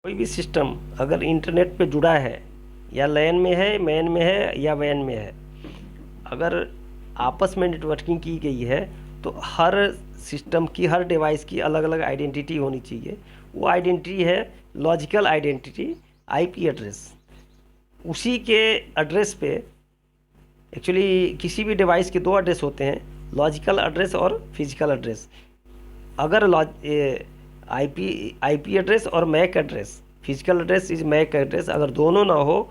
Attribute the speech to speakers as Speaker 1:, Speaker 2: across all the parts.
Speaker 1: कोई भी सिस्टम अगर इंटरनेट पे जुड़ा है या लैन में है, मैन में है या वैन में है, अगर आपस में नेटवर्किंग की गई है तो हर सिस्टम की, हर डिवाइस की अलग अलग आइडेंटिटी होनी चाहिए। वो आइडेंटिटी है लॉजिकल आइडेंटिटी, आईपी एड्रेस। उसी के एड्रेस पे एक्चुअली किसी भी डिवाइस के दो एड्रेस होते हैं, लॉजिकल एड्रेस और फिजिकल एड्रेस। अगर आईपी एड्रेस और MAC address, physical address is MAC address, अगर दोनों ना हो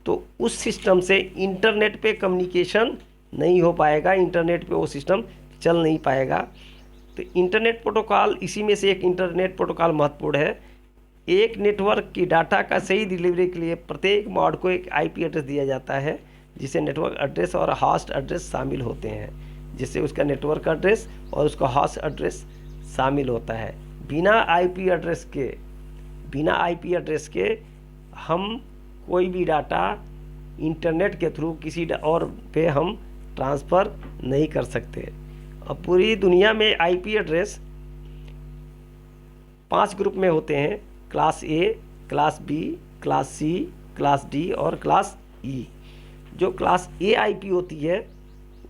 Speaker 1: तो उस सिस्टम से इंटरनेट पे कम्युनिकेशन नहीं हो पाएगा, इंटरनेट पे वो सिस्टम चल नहीं पाएगा। तो इंटरनेट प्रोटोकॉल, इसी में से एक इंटरनेट प्रोटोकॉल महत्वपूर्ण है। एक नेटवर्क की डाटा का सही डिलीवरी के लिए प्रत्येक मॉड को एक आईपी एड्रेस दिया जाता है, जिसे नेटवर्क एड्रेस और होस्ट एड्रेस शामिल होते हैं, जिससे उसका नेटवर्क एड्रेस और उसका होस्ट एड्रेस शामिल होता है। बिना आईपी एड्रेस के हम कोई भी डाटा इंटरनेट के थ्रू किसी और पे हम ट्रांसफ़र नहीं कर सकते। अब पूरी दुनिया में आईपी एड्रेस 5 ग्रुप में होते हैं: class A, class B, class C, class D और क्लास ई। जो क्लास ए आईपी होती है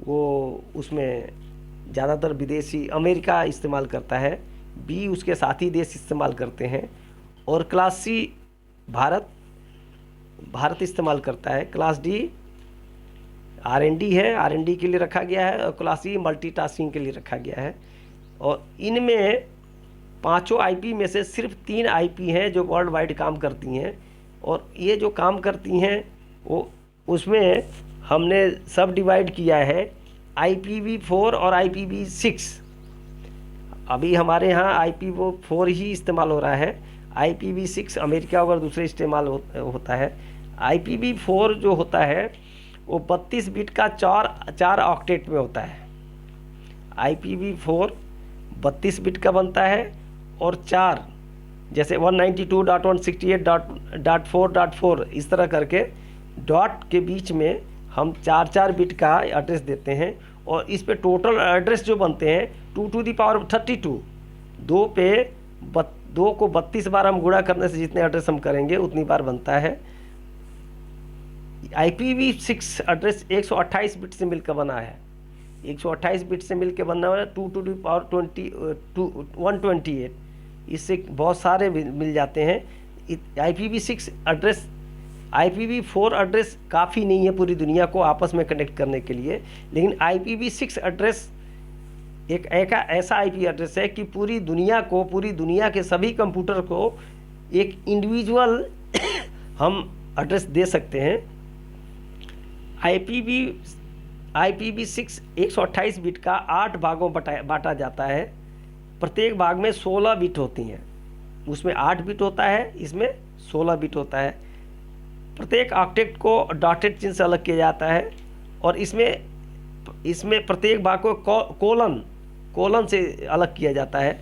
Speaker 1: वो उसमें ज़्यादातर विदेशी, अमेरिका इस्तेमाल करता है, बी उसके साथी देश इस्तेमाल करते हैं, और क्लास सी भारत इस्तेमाल करता है। क्लास डी आरएनडी है, आरएनडी के लिए रखा गया है, और क्लास ई मल्टीटास्किंग के लिए रखा गया है। और इनमें पांचों आईपी में से सिर्फ 3 आईपी हैं जो वर्ल्ड वाइड काम करती हैं, और ये जो काम करती हैं वो उसमें हमने सब डिवाइड किया है IPv4 और IPv6। अभी हमारे यहाँ IPv4 ही इस्तेमाल हो रहा है, IPv6 अमेरिका और दूसरे इस्तेमाल होता है। IPv4 जो होता है वो 32 बिट का 4 ऑक्टेट में होता है। IPv4 32 बिट का बनता है, और 4 जैसे 192.168.4.4 इस तरह करके डॉट के बीच में हम 4 बिट का एड्रेस देते हैं। और इस पे टोटल एड्रेस जो बनते हैं 2 to the power 32, 2 को 32 बार हम गुणा करने से जितने एड्रेस हम करेंगे उतनी बार बनता है। IPv6 एड्रेस 128 बिट से मिलकर बना है, 128 बिट से मिलकर बनना है, 2 to the power 128। इससे बहुत सारे मिल जाते हैं। IPv4 एड्रेस काफ़ी नहीं है पूरी दुनिया को आपस में कनेक्ट करने के लिए, लेकिन IPv6 एड्रेस एक ऐसा आईपी एड्रेस है कि पूरी दुनिया के सभी कंप्यूटर को एक इंडिविजुअल हम एड्रेस दे सकते हैं। IPv6 128 बिट का 8 भागों बांटा जाता है। प्रत्येक भाग में 16 बिट होती हैं, उसमें 8 बिट होता है, इसमें 16 बिट होता है। प्रत्येक ऑक्टेट को डॉटेड चिन्ह से अलग किया जाता है, और इसमें प्रत्येक भाग को कोलन से अलग किया जाता है।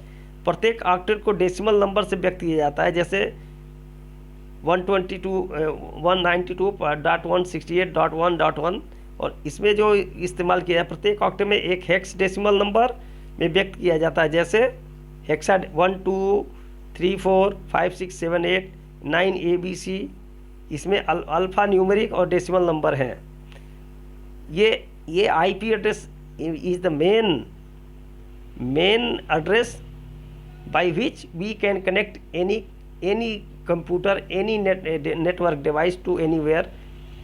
Speaker 1: प्रत्येक ऑक्टेट को डेसिमल नंबर से व्यक्त किया जाता है, जैसे 192.168.1.1। और इसमें जो इस्तेमाल किया है प्रत्येक ऑक्टेट में एक हेक्स डेसिमल नंबर में व्यक्त किया जाता है, जैसे हेक्सा 1 2 3 4 5 6 7 8 9 ABC। इसमें अल्फ़ा न्यूमेरिक और डेसिमल नंबर हैं। ये IP address is the main address by which we can connect any computer, any network device to anywhere.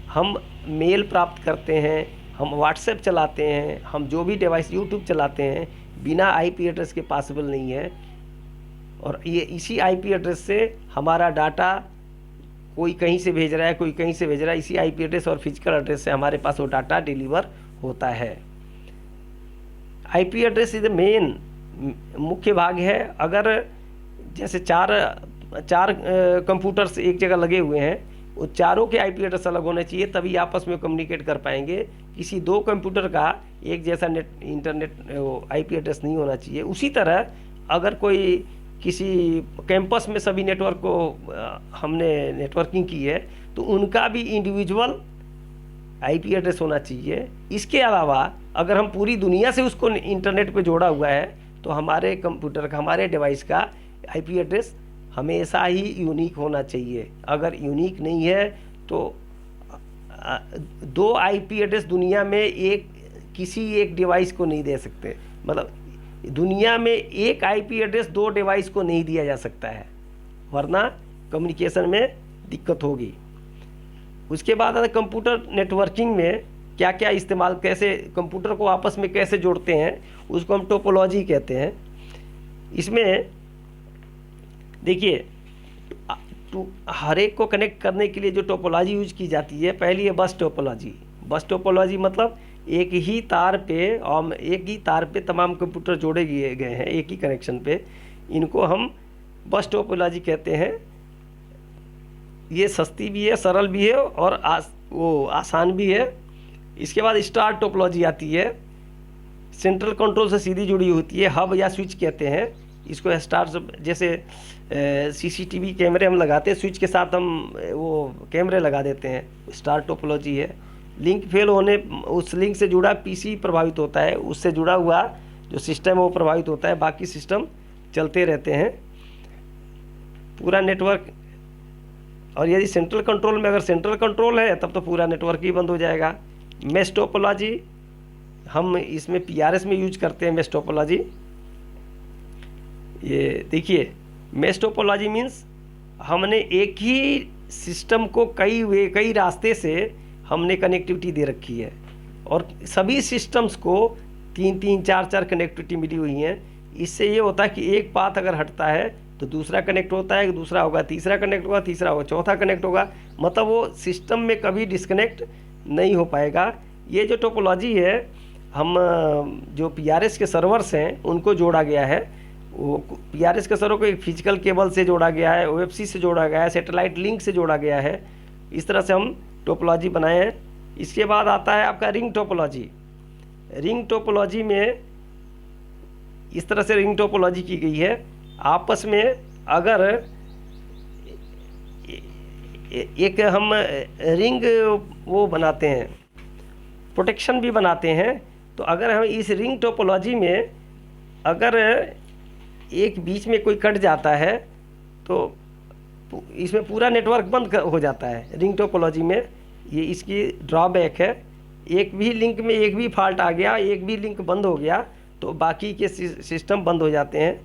Speaker 1: हम मेल प्राप्त करते हैं, हम व्हाट्सएप चलाते हैं, हम जो भी डिवाइस यूट्यूब चलाते हैं, बिना आईपी एड्रेस के पॉसिबल नहीं है। और ये इसी आईपी एड्रेस से हमारा डाटा कोई कहीं से भेज रहा है, कोई कहीं से भेज रहा है, इसी आईपी एड्रेस और फिजिकल एड्रेस से हमारे पास वो डाटा डिलीवर होता है। IP address is the main मुख्य भाग है। अगर जैसे चार कंप्यूटर्स एक जगह लगे हुए हैं, वो चारों के आईपी एड्रेस अलग होने चाहिए, तभी आपस में कम्युनिकेट कर पाएंगे। किसी 2 कंप्यूटर का एक जैसा इंटरनेट आईपी एड्रेस नहीं होना चाहिए। उसी तरह अगर कोई किसी कैंपस में सभी नेटवर्क को हमने नेटवर्किंग की है तो उनका भी इंडिविजुअल आईपी एड्रेस होना चाहिए। इसके अलावा अगर हम पूरी दुनिया से उसको इंटरनेट पे जोड़ा हुआ है तो हमारे कंप्यूटर का, हमारे डिवाइस का आईपी एड्रेस हमेशा ही यूनिक होना चाहिए। अगर यूनिक नहीं है तो 2 आईपी एड्रेस दुनिया में किसी एक डिवाइस को नहीं दे सकते। मतलब दुनिया में एक आईपी एड्रेस 2 डिवाइस को नहीं दिया जा सकता है, वरना कम्युनिकेशन में दिक्कत होगी। उसके बाद आता कंप्यूटर नेटवर्किंग में क्या क्या इस्तेमाल, कैसे कंप्यूटर को आपस में कैसे जोड़ते हैं, उसको हम टोपोलॉजी कहते हैं। इसमें देखिए हर एक को कनेक्ट करने के लिए जो टोपोलॉजी यूज की जाती है, पहली है बस टोपोलॉजी। बस टोपोलॉजी मतलब एक ही तार पे तमाम कंप्यूटर जोड़े गए हैं एक ही कनेक्शन पे, इनको हम बस टोपोलॉजी कहते हैं। ये सस्ती भी है, सरल भी है और आसान भी है। इसके बाद स्टार टोपोलॉजी आती है, सेंट्रल कंट्रोल से सीधी जुड़ी होती है, हब या स्विच कहते हैं इसको। स्टार जैसे सीसीटीवी कैमरे हम लगाते हैं, स्विच के साथ हम वो कैमरे लगा देते हैं, स्टार टोपोलॉजी है। लिंक फेल होने, उस लिंक से जुड़ा पीसी प्रभावित होता है, उससे जुड़ा हुआ जो सिस्टम है वो प्रभावित होता है, बाकी सिस्टम चलते रहते हैं पूरा नेटवर्क। और यदि सेंट्रल कंट्रोल में, अगर सेंट्रल कंट्रोल है तब तो पूरा नेटवर्क ही बंद हो जाएगा। मेश टोपोलॉजी हम इसमें पीआरएस में यूज करते हैं। मेश टोपोलॉजी, ये देखिए मेश टोपोलॉजी मीन्स हमने एक ही सिस्टम को कई रास्ते से हमने कनेक्टिविटी दे रखी है, और सभी सिस्टम्स को 3-3, 4-4 कनेक्टिविटी मिली हुई हैं। इससे ये होता है कि एक पाथ अगर हटता है तो दूसरा कनेक्ट होता है, दूसरा होगा, तीसरा कनेक्ट होगा, तीसरा होगा, चौथा कनेक्ट होगा। मतलब वो सिस्टम में कभी डिस्कनेक्ट नहीं हो पाएगा। ये जो टोपोलॉजी है, हम जो पीआरएस के सर्वर्स हैं उनको जोड़ा गया है। वो पीआरएस के सर्वर को एक फिजिकल केबल से जोड़ा गया है, ओएफसी से जोड़ा गया है, सैटेलाइट लिंक से जोड़ा गया है। इस तरह से हम टोपोलॉजी बनाए हैं। इसके बाद आता है आपका रिंग टोपोलॉजी। रिंग टोपोलॉजी में इस तरह से रिंग टोपोलॉजी की गई है, आपस में अगर एक हम रिंग वो बनाते हैं, प्रोटेक्शन भी बनाते हैं। तो अगर हम इस रिंग टोपोलॉजी में अगर एक बीच में कोई कट जाता है तो इसमें पूरा नेटवर्क बंद हो जाता है। रिंग टोपोलॉजी में ये इसकी ड्रॉबैक है। एक भी लिंक में एक भी फॉल्ट आ गया, एक भी लिंक बंद हो गया तो बाकी के सिस्टम बंद हो जाते हैं।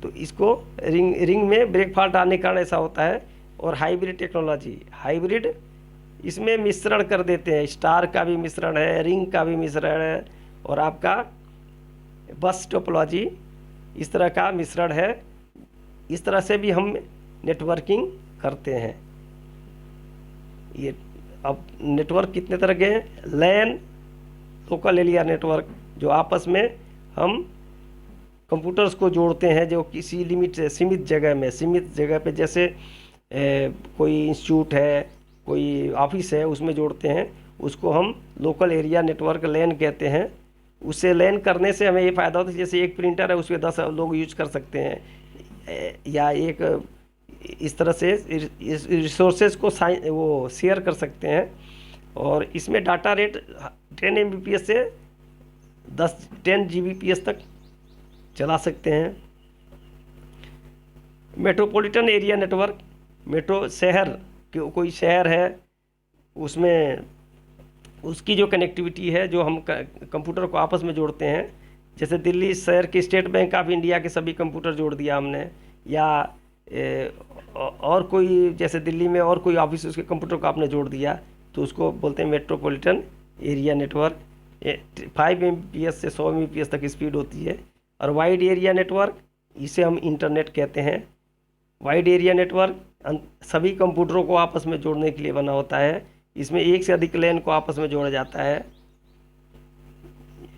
Speaker 1: तो इसको रिंग में ब्रेक फॉल्ट आने के कारण ऐसा होता है। और हाइब्रिड टेक्नोलॉजी, हाइब्रिड इसमें मिश्रण कर देते हैं, स्टार का भी मिश्रण है, रिंग का भी मिश्रण है, और आपका बस टोपोलॉजी इस तरह का मिश्रण है। इस तरह से भी हम नेटवर्किंग करते हैं। ये अब नेटवर्क कितने तरह के हैं? लैन, लोकल एरिया नेटवर्क, जो आपस में हम कंप्यूटर्स को जोड़ते हैं, जो किसी लिमिट सीमित जगह पे, जैसे कोई इंस्टीट्यूट है, कोई ऑफिस है, उसमें जोड़ते हैं, उसको हम लोकल एरिया नेटवर्क लैन कहते हैं। उससे लैन करने से हमें ये फ़ायदा होता है, जैसे एक प्रिंटर है उसमें 10 लोग यूज कर सकते हैं, या एक इस तरह से इस रिसोर्सेज को वो शेयर कर सकते हैं। और इसमें डाटा रेट 10 Mbps से 10 Gbps तक चला सकते हैं। मेट्रोपॉलिटन एरिया नेटवर्क, मेट्रो शहर, कोई शहर है उसमें उसकी जो कनेक्टिविटी है, जो हम कंप्यूटर को आपस में जोड़ते हैं, जैसे दिल्ली शहर के स्टेट बैंक ऑफ इंडिया के सभी कंप्यूटर जोड़ दिया हमने, या और कोई जैसे दिल्ली में और कोई ऑफिस उसके कंप्यूटर को आपने जोड़ दिया, तो उसको बोलते हैं मेट्रोपॉलिटन एरिया नेटवर्क। 5 Mbps से 100 Mbps तक स्पीड होती है। और वाइड एरिया नेटवर्क, इसे हम इंटरनेट कहते हैं। वाइड एरिया नेटवर्क सभी कंप्यूटरों को आपस में जोड़ने के लिए बना होता है। इसमें एक से अधिक लैन को आपस में जोड़ा जाता है।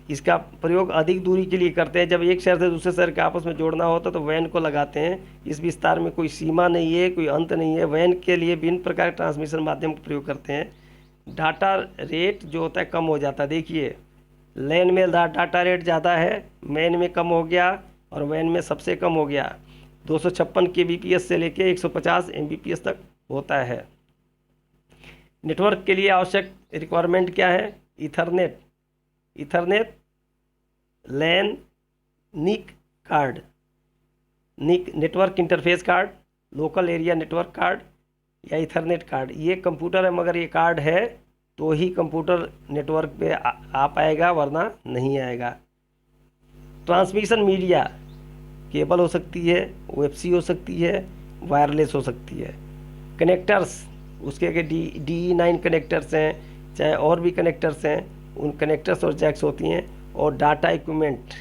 Speaker 1: इसका प्रयोग अधिक दूरी के लिए करते हैं। जब एक शहर से दूसरे शहर के आपस में जोड़ना होता है तो वैन को लगाते हैं। इस विस्तार में कोई सीमा नहीं है, कोई अंत नहीं है। वैन के लिए विभिन्न प्रकार के ट्रांसमिशन माध्यम का प्रयोग करते हैं। डाटा रेट जो होता है कम हो जाता है। देखिए लैन में डाटा रेट ज़्यादा है, मैन में कम हो गया, और वैन में सबसे कम हो गया। 256 kbps से लेके 150 Mbps तक होता है। नेटवर्क के लिए आवश्यक रिक्वायरमेंट क्या है? Ethernet, LAN, NIC card, NIC network interface card, local area network card या इथरनेट कार्ड। ये कंप्यूटर है, मगर ये कार्ड है तो ही कंप्यूटर नेटवर्क पे आ पाएगा, वरना नहीं आएगा। ट्रांसमिशन मीडिया केबल हो सकती है, OFC हो सकती है, वायरलेस हो सकती है। कनेक्टर्स उसके आगे DE9 कनेक्टर्स हैं, चाहे और भी कनेक्टर्स हैं, उन कनेक्टर्स और जैक्स होती हैं। और डाटा इक्विपमेंट,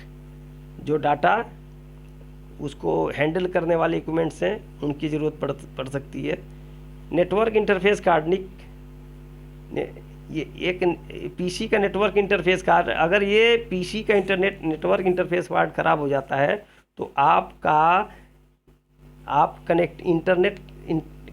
Speaker 1: जो डाटा उसको हैंडल करने वाले इक्विपमेंट्स हैं, उनकी ज़रूरत पड़ सकती है। नेटवर्क इंटरफेस कार्ड ये एक PC का नेटवर्क इंटरफेस कार्ड, अगर ये PC का नेटवर्क इंटरफेस कार्ड ख़राब हो जाता है तो आप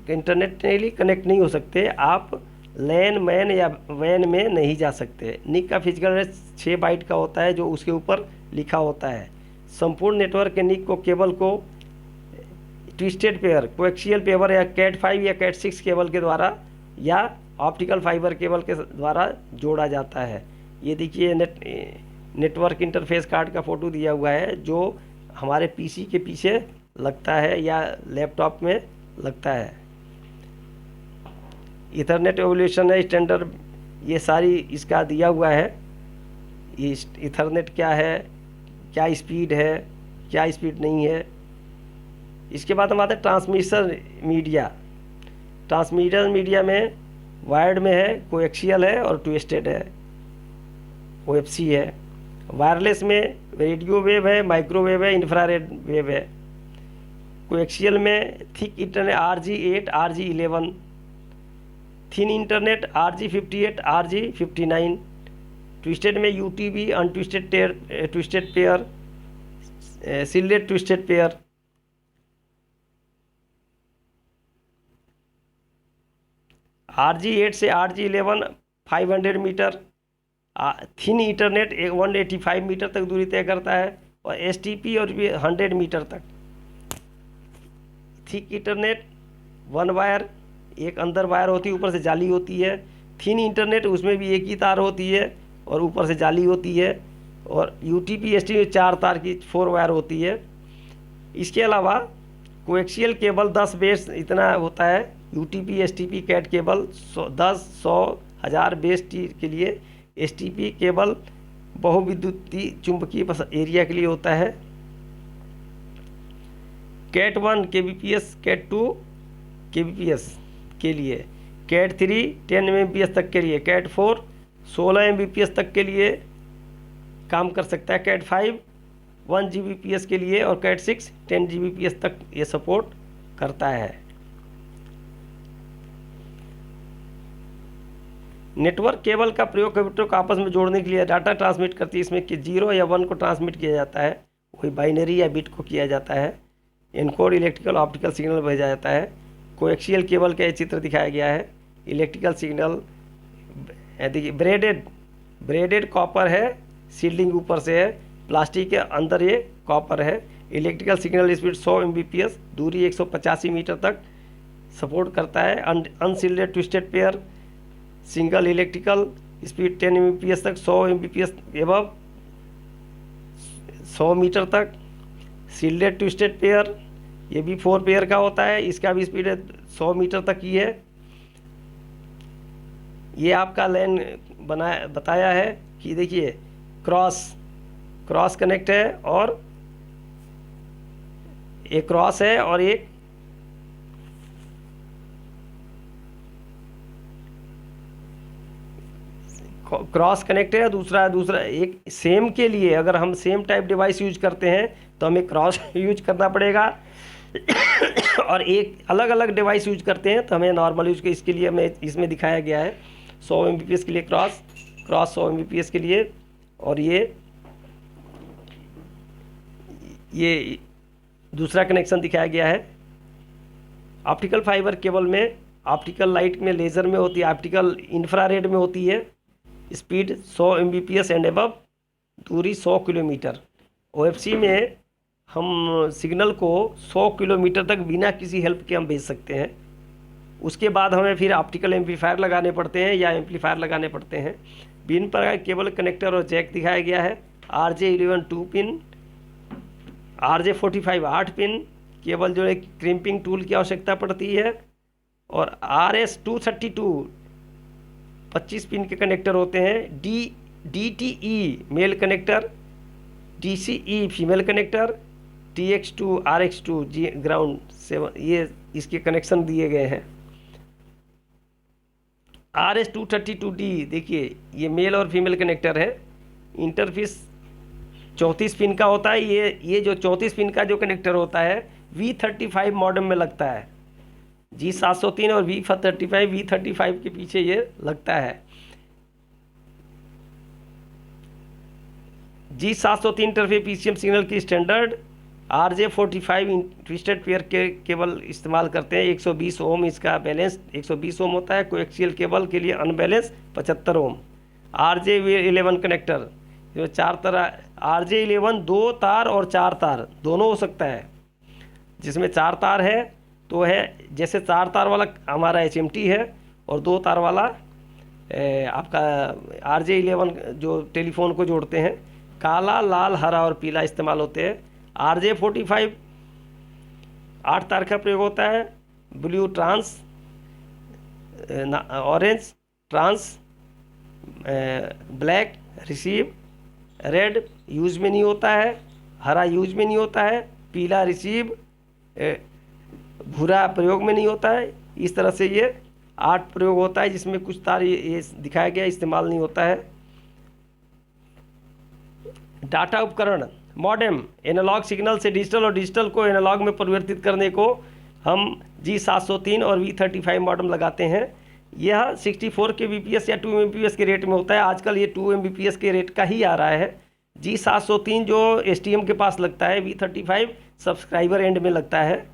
Speaker 1: इंटरनेटली कनेक्ट नहीं हो सकते, आप लैन मैन या वैन में नहीं जा सकते। निक का फिजिकल एड्रेस 6 बाइट का होता है, जो उसके ऊपर लिखा होता है। संपूर्ण नेटवर्क के निक को केबल को ट्विस्टेड पेयर, कोएक्सियल पेयर या CAT5 या CAT6 केबल के द्वारा या ऑप्टिकल फाइबर केबल के द्वारा जोड़ा जाता है। ये देखिए नेटवर्क इंटरफेस कार्ड का फ़ोटो दिया हुआ है, जो हमारे PC के पीछे लगता है या लैपटॉप में लगता है। इथरनेट एवोल्यूशन है, स्टैंडर्ड, ये सारी इसका दिया हुआ है। ये इथरनेट क्या है, क्या स्पीड है, क्या स्पीड नहीं है। इसके बाद हम आते हैं ट्रांसमिशन मीडिया। ट्रांसमीटर मीडिया में वायर्ड में है, कोएक्सियल है और ट्विस्टेड है, OFC है। वायरलेस में रेडियो वेव है, माइक्रोवेव है, इंफ्रारेड वेव है। कोएक्सियल में thick internet RG8, RG11, thin internet RG58, RG59। Twisted में UTP, twisted pair, shielded twisted pair. RG8 से RG11 500 metre. Thin internet 185 metre तक दूरी तय करता है, और STP और 100 मीटर तक। थिक इंटरनेट 1 वायर, एक अंदर वायर होती है, ऊपर से जाली होती है। थिन इंटरनेट उसमें भी एक ही तार होती है और ऊपर से जाली होती है। और UTP STP 4 तार की 4 वायर होती है। इसके अलावा कोएक्सियल केबल 10 बेस इतना होता है। UTP STP CAT cable 10, 100, 1000 base T के लिए। STP केबल बहुविद्युतीय चुंबकीय एरिया के लिए होता है। CAT1 kbps, CAT2 kbps के लिए, CAT3 10 Mbps तक के लिए, CAT4 16 Mbps तक के लिए काम कर सकता है, CAT5 1 Gbps के लिए, और CAT6 10 Gbps तक ये सपोर्ट करता है। नेटवर्क केबल का प्रयोग कंप्यूटर को आपस में जोड़ने के लिए डाटा ट्रांसमिट करती है। इसमें कि 0 या 1 को ट्रांसमिट किया जाता है, कोई बाइनरी या बिट को किया जाता है। एनकोड इलेक्ट्रिकल ऑप्टिकल सिग्नल भेजा जाता है। कोएक्सियल केबल का ये चित्र दिखाया गया है। इलेक्ट्रिकल सिग्नल देखिए, ब्रेडेड कॉपर है, सील्डिंग ऊपर से है, प्लास्टिक के अंदर ये कॉपर है। इलेक्ट्रिकल सिग्नल स्पीड 100 Mbps, दूरी 185 मीटर तक सपोर्ट करता है। Unshielded twisted pair, single electrical speed 10 Mbps तक, 100 Mbps एबव 100 मीटर तक। सील्डेड ट्विस्टेड पेयर, ये भी 4 पेयर का होता है, इसका भी स्पीड 100 मीटर तक ही है। ये आपका लाइन बताया है कि देखिए क्रॉस कनेक्ट है, और एक क्रॉस है और एक क्रॉस कनेक्ट है, दूसरा एक सेम के लिए अगर हम सेम टाइप डिवाइस यूज करते हैं तो हमें क्रॉस यूज करना पड़ेगा, और एक अलग अलग डिवाइस यूज करते हैं तो हमें नॉर्मल यूज के। इसके लिए हमें इसमें दिखाया गया है 100 Mbps के लिए क्रॉस 100 Mbps के लिए। और ये दूसरा कनेक्शन दिखाया गया है। ऑप्टिकल फाइबर केबल में ऑप्टिकल लाइट में, लेज़र में होती है, ऑप्टिकल इंफ्रारेड में होती है। स्पीड 100 Mbps एंड एबव, दूरी 100 किलोमीटर। OFC में हम सिग्नल को 100 किलोमीटर तक बिना किसी हेल्प के हम भेज सकते हैं। उसके बाद हमें फिर ऑप्टिकल एम्पलीफायर लगाने पड़ते हैं या एम्पलीफायर लगाने पड़ते हैं। विभिन्न प्रकार के केबल, कनेक्टर और जैक दिखाया गया है। RJ11 2 पिन, RJ45 8 पिन, केवल जो है क्रिम्पिंग टूल की आवश्यकता पड़ती है। और RS-232 25 पिन के कनेक्टर होते हैं। DTE male connector, TCE female connector, TX2 RX2 ground 7, ये इसके कनेक्शन दिए गए हैं। RS-232D देखिए ये मेल और फीमेल कनेक्टर है। इंटरफेस 34 पिन का होता है। ये जो 34 पिन का जो कनेक्टर होता है V35 मॉडेम में लगता है। G703 और V35 के पीछे ये लगता है। G703 इंटरफेस PCM सिग्नल की स्टैंडर्ड RJ45 ट्विस्टेड पेयर के केबल इस्तेमाल करते हैं। 120 ओम इसका बैलेंस 120 ओम होता है। कोएक्सियल केबल के लिए अनबैलेंस 75 ओम। RJ11 कनेक्टर जो 4 तरह, RJ11 2 तार और 4 तार दोनों हो सकता है। जिसमें 4 तार है तो है, जैसे 4 तार वाला हमारा HMT है और 2 तार वाला आपका RJ11 जो टेलीफोन को जोड़ते हैं। काला, लाल, हरा और पीला इस्तेमाल होते हैं। RJ45 8 तार का प्रयोग होता है। Blue trans, orange trans, black receive, red use में नहीं होता है, हरा यूज में नहीं होता है, पीला रिसीव, भूरा प्रयोग में नहीं होता है। इस तरह से ये 8 प्रयोग होता है, जिसमें कुछ तार ये दिखाया गया इस्तेमाल नहीं होता है। डाटा उपकरण मॉडेम, एनालॉग सिग्नल से डिजिटल और डिजिटल को एनालॉग में परिवर्तित करने को हम G703 और V35 मॉडेम लगाते हैं। यह 64 kbps या 2 Mbps के रेट में होता है। आजकल ये 2 Mbps के रेट का ही आ रहा है। G703 जो STM के पास लगता है, V35 सब्सक्राइबर एंड में लगता है।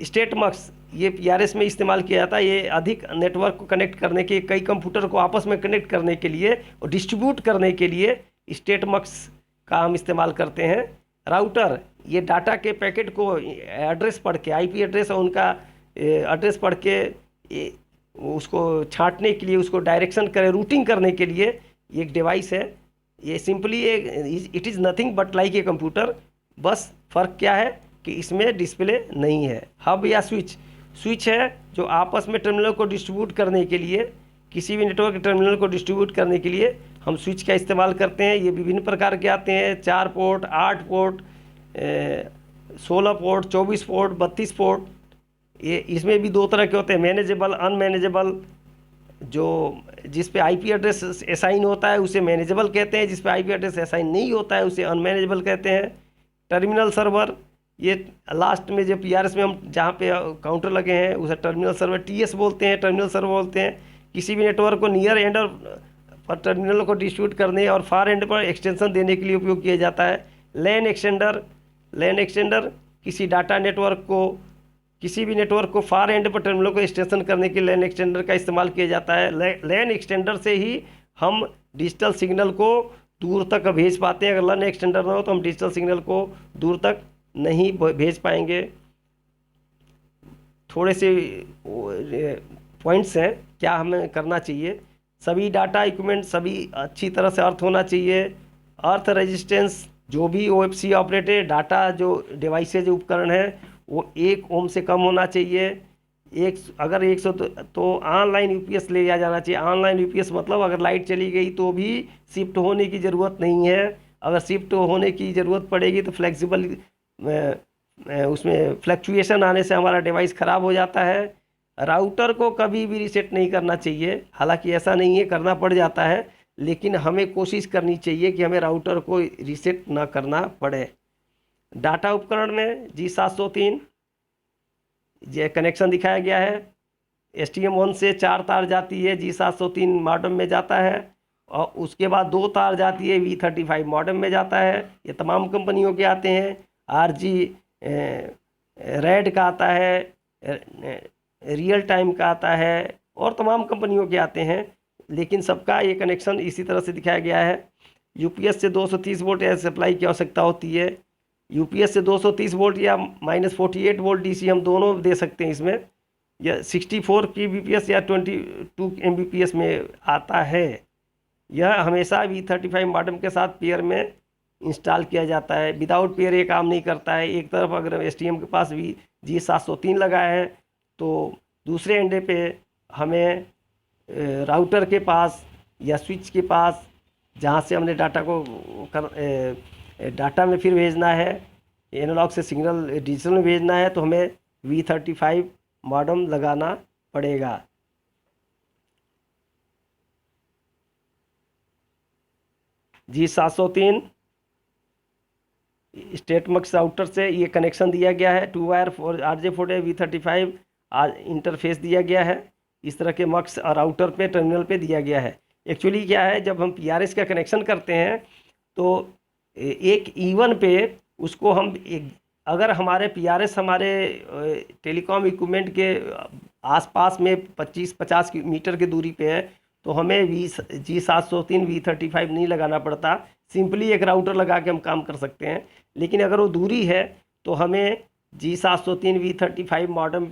Speaker 1: स्टेटमक्स ये PRS में इस्तेमाल किया जाता है। ये अधिक नेटवर्क को कनेक्ट करने के, कई कंप्यूटर को आपस में कनेक्ट करने के लिए और डिस्ट्रीब्यूट करने के लिए स्टेटमक्स का हम इस्तेमाल करते हैं। राउटर ये डाटा के पैकेट को एड्रेस पढ़ के, IP एड्रेस और उनका एड्रेस पढ़ के उसको छांटने के लिए, उसको डायरेक्शन करे, रूटिंग करने के लिए ये एक डिवाइस है। ये simply it is nothing but like a computer. बस फ़र्क क्या है कि इसमें डिस्प्ले नहीं है। हब या स्विच है जो आपस में टर्मिनल को डिस्ट्रीब्यूट करने के लिए, किसी भी नेटवर्क टर्मिनल को डिस्ट्रीब्यूट करने के लिए हम स्विच का इस्तेमाल करते हैं। ये विभिन्न प्रकार के आते हैं, 4 port, 8 port, 16 port, 24 port, 32 port. ये इसमें भी 2 तरह के होते हैं, मैनेजेबल, अनमैनेजेबल। जो जिस पे IP एड्रेस असाइन होता है उसे मैनेजेबल कहते हैं, जिस पे IP एड्रेस असाइन नहीं होता है उसे अनमैनेजेबल कहते हैं। टर्मिनल सर्वर, ये लास्ट में जो PRS में हम जहाँ पे काउंटर लगे हैं उसे टर्मिनल सर्वर TS बोलते हैं, टर्मिनल सर्वर बोलते हैं। किसी भी नेटवर्क को नियर एंड पर टर्मिनल को डिस्ट्रीब्यूट करने और फार एंड पर एक्सटेंशन देने के लिए उपयोग किया जाता है। लैन एक्सटेंडर किसी डाटा नेटवर्क को, किसी भी नेटवर्क को फार एंड पर टर्मिनल को एक्सटेंशन करने के लिए लैन एक्सटेंडर का इस्तेमाल किया जाता है। लैन एक्सटेंडर से ही हम डिजिटल सिग्नल को दूर तक भेज पाते हैं। अगर लैन एक्सटेंडर ना हो तो हम डिजिटल सिग्नल को दूर तक नहीं भेज पाएंगे। थोड़े से पॉइंट्स हैं क्या हमें करना चाहिए। सभी डाटा इक्विपमेंट सभी अच्छी तरह से अर्थ होना चाहिए। अर्थ रेजिस्टेंस, जो भी OFC ऑपरेटेड डाटा जो डिवाइसेज उपकरण है वो 1 ओम से कम होना चाहिए। अगर 100 तो ऑनलाइन UPS ले जाना चाहिए। ऑनलाइन UPS मतलब अगर लाइट चली गई तो भी शिफ्ट होने की ज़रूरत नहीं है। अगर शिफ्ट होने की ज़रूरत पड़ेगी तो फ्लेक्सिबल उसमें फ्लक्चुएशन आने से हमारा डिवाइस ख़राब हो जाता है। राउटर को कभी भी रीसेट नहीं करना चाहिए। हालांकि ऐसा नहीं है, करना पड़ जाता है, लेकिन हमें कोशिश करनी चाहिए कि हमें राउटर को रीसेट ना करना पड़े। डाटा उपकरण में G703 ये कनेक्शन दिखाया गया है। STM1 से 4 तार जाती है, G703 मॉडेम में जाता है, और उसके बाद 2 तार जाती है, V35 मॉडेम में जाता है। ये तमाम कंपनियों के आते हैं। RG रेड का आता है, रियल टाइम का आता है, और तमाम कंपनियों के आते हैं, लेकिन सबका ये कनेक्शन इसी तरह से दिखाया गया है। UPS से 230 वोल्ट या सप्लाई की आवश्यकता होती है। UPS से 230 वोल्ट या -48 वोल्ट DC हम दोनों दे सकते हैं इसमें। यह 64 kbps या 22 Mbps में आता है। यह हमेशा V35 मॉडेम के साथ पेयर में इंस्टॉल किया जाता है। विदाउट पेयर ये काम नहीं करता है। एक तरफ अगर एसटीएम के पास भी G703 लगा है तो दूसरे एंडे पे हमें राउटर के पास या स्विच के पास जहाँ से हमने डाटा को डाटा में फिर भेजना है, एनालॉग से सिग्नल डिजिटल में भेजना है, तो हमें V35 मॉडेम लगाना पड़ेगा। G703 स्टेटमक्स राउटर से ये कनेक्शन दिया गया है। 2 वायर RJ40 V35 इंटरफेस दिया गया है। इस तरह के मक्स और राउटर पे टर्मिनल पे दिया गया है। एक्चुअली क्या है, जब हम PRS का कनेक्शन करते हैं तो एक E1 पे उसको हम अगर हमारे PRS हमारे टेलीकॉम इक्विपमेंट के आसपास में 25-50 मीटर की दूरी पे है तो हमें G703 V35 नहीं लगाना पड़ता। सिंपली एक राउटर लगा के हम काम कर सकते हैं। लेकिन अगर वो दूरी है तो हमें G703 V35 मॉडेम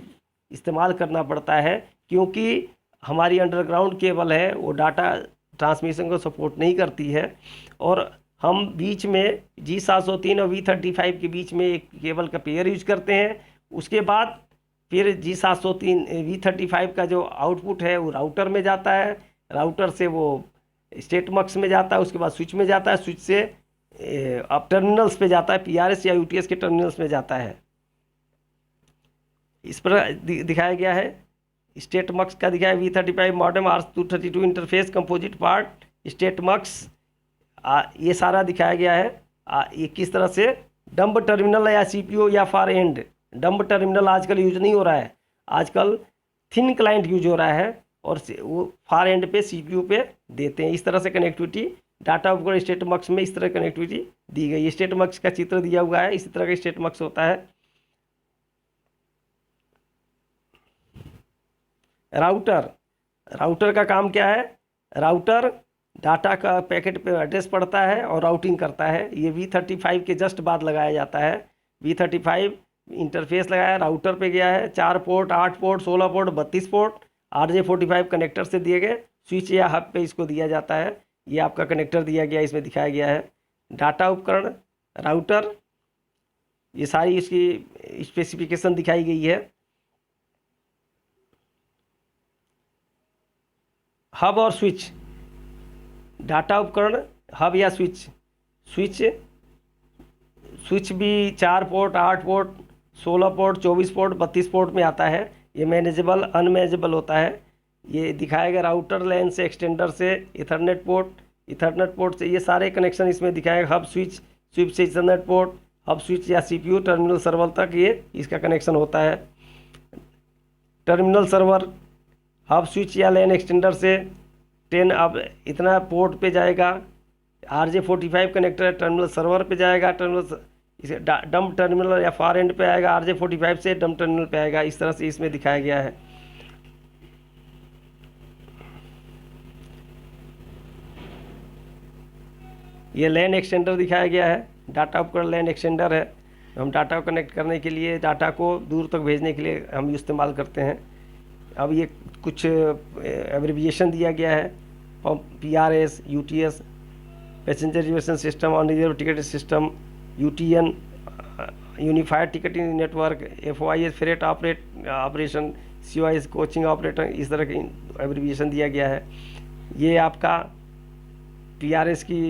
Speaker 1: इस्तेमाल करना पड़ता है, क्योंकि हमारी अंडरग्राउंड केबल है वो डाटा ट्रांसमिशन को सपोर्ट नहीं करती है। और हम बीच में G703 और V35 के बीच में एक केबल का पेयर यूज करते हैं। उसके बाद फिर G703 V35 का जो आउटपुट है वो राउटर में जाता है, राउटर से वो स्टेटमक्स में जाता है, उसके बाद स्विच में जाता है, स्विच से अब टर्मिनल्स पे जाता है, PRS या UTS के टर्मिनल्स में जाता है। इस पर दिखाया गया है। स्टेटमक्स का दिखाया V35 modem R232 interface composite part statmux, ये सारा दिखाया गया है। ये किस तरह से डंब टर्मिनल या CPU या फार एंड, डंब टर्मिनल आजकल यूज नहीं हो रहा है, आजकल थिन क्लाइंट यूज हो रहा है और वो फार एंड पे CPU पे देते हैं। इस तरह से कनेक्टिविटी डाटा उपकरण स्टेटमक्स में इस तरह कनेक्टिविटी दी गई है। स्टेटमक्स का चित्र दिया हुआ है, इसी तरह का स्टेटमक्स होता है। राउटर का काम क्या है, राउटर डाटा का पैकेट पे एड्रेस पढ़ता है और राउटिंग करता है। ये V35 के जस्ट बाद लगाया जाता है। V35 इंटरफेस लगाया, राउटर पे गया है, 4 port, 8 port, 16 port, 32 port RJ45 connector से दिए गए, स्विच या हब पे इसको दिया जाता है। ये आपका कनेक्टर दिया गया, इसमें दिखाया गया है। डाटा उपकरण राउटर, ये सारी इसकी स्पेसिफिकेशन दिखाई गई है। हब और स्विच, डाटा उपकरण हब या स्विच भी 4 port, 8 port, 16 port, 24 port, 32 port में आता है। ये मैनेजेबल अनमैनेजेबल होता है। ये दिखाया गया राउटर लैन से, एक्सटेंडर से, इथरनेट पोर्ट से, ये सारे कनेक्शन इसमें दिखाए। हब स्विच से इथरनेट पोर्ट, हब स्विच या CPU टर्मिनल सर्वर तक ये इसका कनेक्शन होता है। टर्मिनल सर्वर हब स्विच या लैन एक्सटेंडर से 10 अब इतना पोर्ट पे जाएगा। RJ45 कनेक्टर टर्मिनल सर्वर पे जाएगा, टर्मिनल इसे डंप टर्मिनल या फार एंड पे आएगा, RJ45 से डंप टर्मिनल पे आएगा। इस तरह से इसमें दिखाया गया है। ये लैन एक्सटेंडर दिखाया गया है, डाटा उपकरण लैन एक्सटेंडर है। हम डाटा को कनेक्ट करने के लिए, डाटा को दूर तक भेजने के लिए हम इस्तेमाल करते हैं। अब ये कुछ एब्रिविएशन दिया गया है, PRS, UTS passenger reservation system, on reserve ticket system, UTN unified ticketing network, FOIS freight operation, COIS coaching operator, इस तरह की एब्रिविएशन दिया गया है। ये आपका PRS की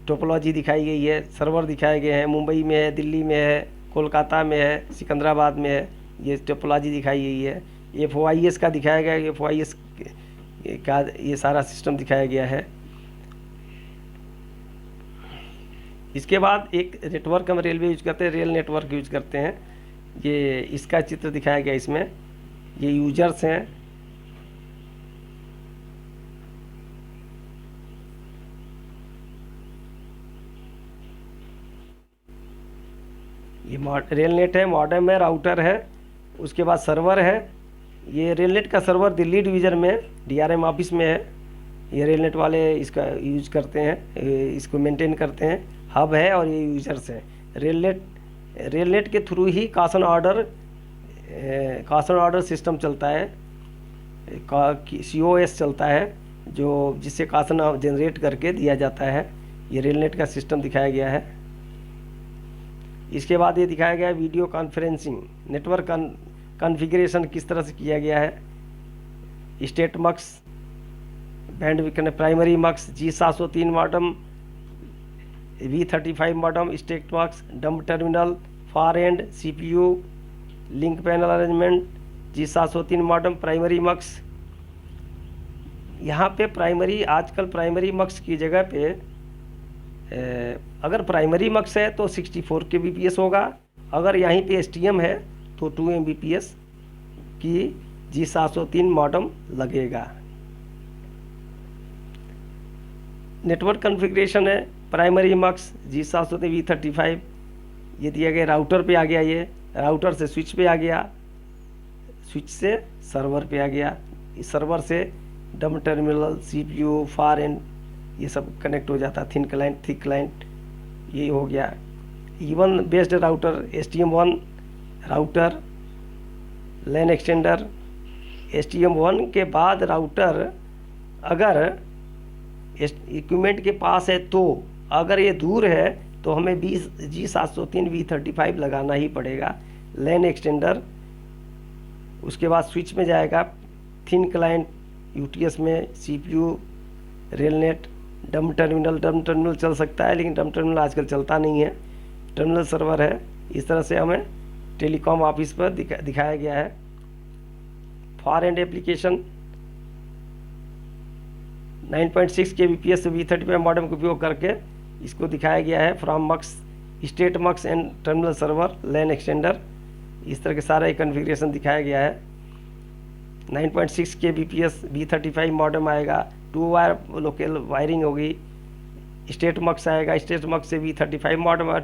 Speaker 1: टोपोलॉजी दिखाई गई है। सर्वर दिखाए गए हैं, मुंबई में है, दिल्ली में है, कोलकाता में है, सिकंदराबाद में है। ये टोपोलॉजी दिखाई गई है। FOIS का दिखाया गया है, FOIS का ये सारा सिस्टम दिखाया गया है। इसके बाद एक नेटवर्क हम रेलवे यूज करते हैं, रेल नेटवर्क यूज करते हैं। ये इसका चित्र दिखाया गया इसमें। ये यूजर्स हैं, ये रेल नेट है, मॉडेम है, राउटर है, उसके बाद सर्वर है। ये रेल नेट का सर्वर दिल्ली डिवीज़न में DRM ऑफिस में है। ये रेल नेट वाले इसका यूज करते हैं, इसको मेंटेन करते हैं। हब है और ये यूजर्स हैं। रेल नेट के थ्रू ही कासन ऑर्डर सिस्टम चलता है, COS चलता है, जो जिससे कासन जनरेट करके दिया जाता है। ये रेलनेट का सिस्टम दिखाया गया है। इसके बाद ये दिखाया गया है वीडियो कॉन्फ्रेंसिंग नेटवर्क कॉन्फ़िगरेशन किस तरह से किया गया है। Stat mux band primary mux G703 modem V35 modem stat mux dump terminal far end CPU link panel arrangement G703 modem primary mux. यहाँ पे प्राइमरी आजकल प्राइमरी मक्स की जगह पे अगर प्राइमरी मक्स है तो 64 kbps होगा, अगर यहीं पे STM है तो 2 Mbps की G703 मॉडम लगेगा। नेटवर्क कॉन्फ़िगरेशन है प्राइमरी मक्स G703 V35 ये दिया गया, राउटर पे आ गया, ये राउटर से स्विच पे आ गया, स्विच से सर्वर पे आ गया, इस सर्वर से dump terminal CPU far end ये सब कनेक्ट हो जाता है, थिन क्लाइंट थिक क्लाइंट ये हो गया। Even based router STM1 router LAN extender. STM1 के बाद राउटर अगर इक्विपमेंट के पास है तो, अगर ये दूर है तो हमें G703 V35 लगाना ही पड़ेगा। लैन एक्सटेंडर, उसके बाद स्विच में जाएगा थिन क्लाइंट UTS में CPU रेलनेट डम्प टर्मिनल चल सकता है लेकिन डम्प टर्मिनल आजकल चलता नहीं है, टर्मिनल सर्वर है। इस तरह से हमें टेलीकॉम ऑफिस पर दिखाया गया है। Far end application 9.6 kbps V35 modem का उपयोग करके इसको दिखाया गया है। From mux stat mux end terminal server LAN extender इस तरह के सारा कॉन्फ़िगरेशन दिखाया गया है। 9.6 kbps V35 मॉडम आएगा, 2 वायर लोकल वायरिंग होगी। स्टेट मक्स आएगा, स्टेट मक्स से V35 मॉडम आएगा,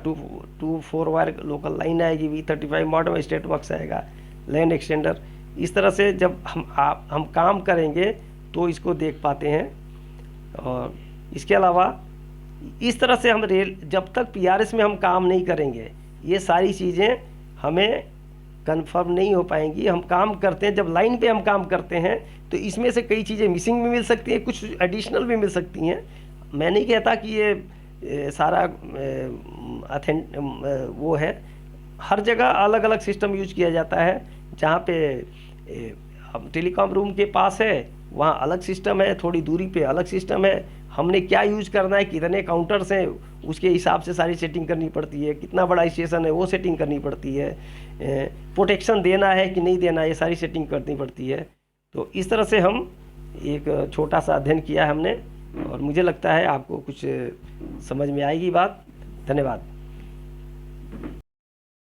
Speaker 1: 4 वायर लोकल लाइन आएगी, V35 मॉडम स्टेट मक्स आएगा, लैन एक्सटेंडर। इस तरह से जब हम काम करेंगे तो इसको देख पाते हैं। और इसके अलावा इस तरह से हम जब तक PRS में हम काम नहीं करेंगे ये सारी चीज़ें हमें कंफर्म नहीं हो पाएंगी। हम काम करते हैं, जब लाइन पे हम काम करते हैं तो इसमें से कई चीज़ें मिसिंग भी मिल सकती हैं, कुछ एडिशनल भी मिल सकती हैं। मैं नहीं कहता कि ये सारा वो है, हर जगह अलग अलग सिस्टम यूज किया जाता है। जहाँ पे अब टेलीकॉम रूम के पास है वहाँ अलग सिस्टम है, थोड़ी दूरी पे अलग सिस्टम है। हमने क्या यूज करना है, कितने काउंटर्स हैं, उसके हिसाब से सारी सेटिंग करनी पड़ती है। कितना बड़ा स्टेशन है वो सेटिंग करनी पड़ती है। प्रोटेक्शन देना है कि नहीं देना, ये सारी सेटिंग करनी पड़ती है। तो इस तरह से हम एक छोटा सा अध्ययन किया है हमने, और मुझे लगता है आपको कुछ समझ में आएगी बात। धन्यवाद।